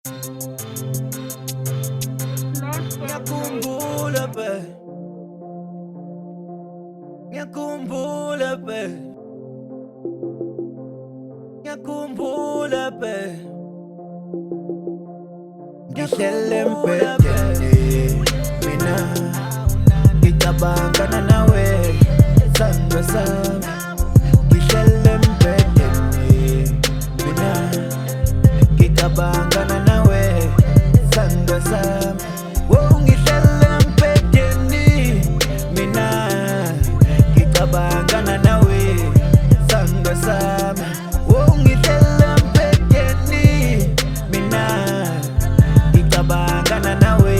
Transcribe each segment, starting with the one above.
Ngiyakhumbula be, ngiyakhumbula be, ngiyakhumbula be, ngihlele embhedeni mina ngicabangana nawe sandwa sami. Ngihlele embhedeni mina ngicabangana nawe sandwa sami. Ngihlele embhedeni mina ngicabangana nawe sandwa sami. Ngihlele embhedeni mina ngicabangana nawe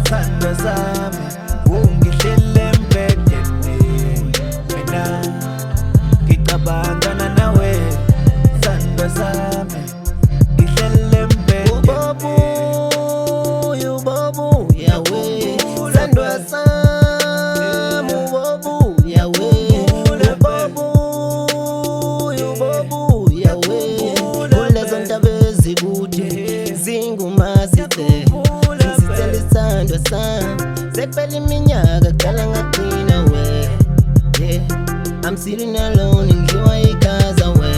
sandwa sami. Ngihlele embhedeni mina ngicabangana nawe sandwa sami. Ngihlele embhedeni Sekupela iminyaka kudala ngaqina we, yeah. I'm sitting alone ngidliwa igaza we,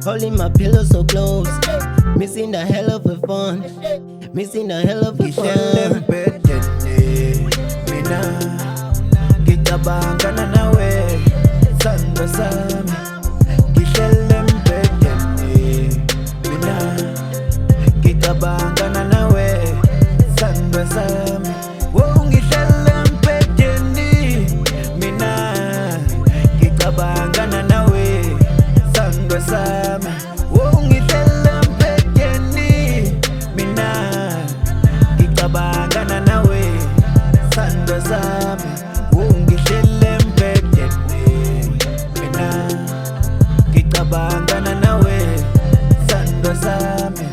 holding my pillow so close, missing the hell of a fun, missing the hell of a ngihlele fun. embhedeni mina ngicabangana nawe sandwa sami. Ngihlele embhedeni mina ngicabangana nawe sandwa sami. Ngihlele embhedeni mina ngicabangana nawe sandwa sami. Ngihlele embhedeni mina ngicabangana nawe sandwa sami. Ngihlele embhedeni mina ngicabangana nawe sandwa sami.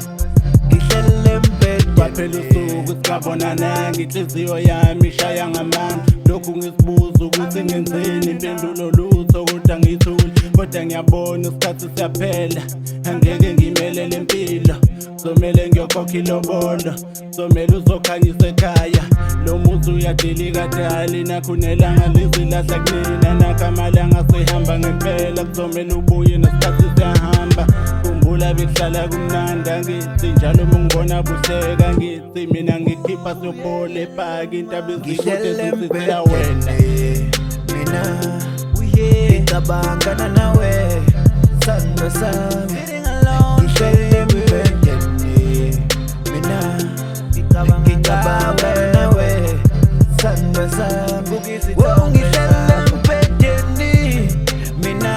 Ngihlele embhedeni Kwaphela usuku sikabonana inhliziyo yami ishaya ngamanga. Lokhu ngisibuza ukuthi ngenzeni, impendulo lutho kodwa ngithule. Kodwa ngiyabona isikhathi siyaphela, angeke ngimele le mpilo. Somele ngiyokhokha ilobolo, somele uzokhanyisa ekhaya. Lo muzi uyadilika dali, nakho nelanga lizilahla kunina. Nakho amalanga sehamba ngempela, kuzomele ubuye nesikhathi siyahamba. Khumbula bekuhlala kumnandi, angithi njalo mungibona buhleka. Ngithi mina ngikhipha sobhole epaki, intaba ngihlele ezikude zisaya wena. embhedeni mina ngicabangana nawe sandwa sami. Ngihlele embhedeni mina ngicabangana nawe sandwa sami. Ngihlele embhedeni mina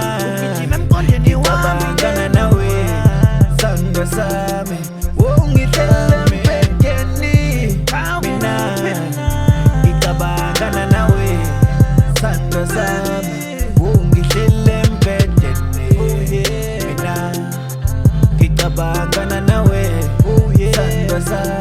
ngicabangana nawe sandwa sami. Ngihlele embhedeni mina ngicabangana nawe sandwa sami. Ngihlele embhedeni mina ngicabangana nawe sandwa sami.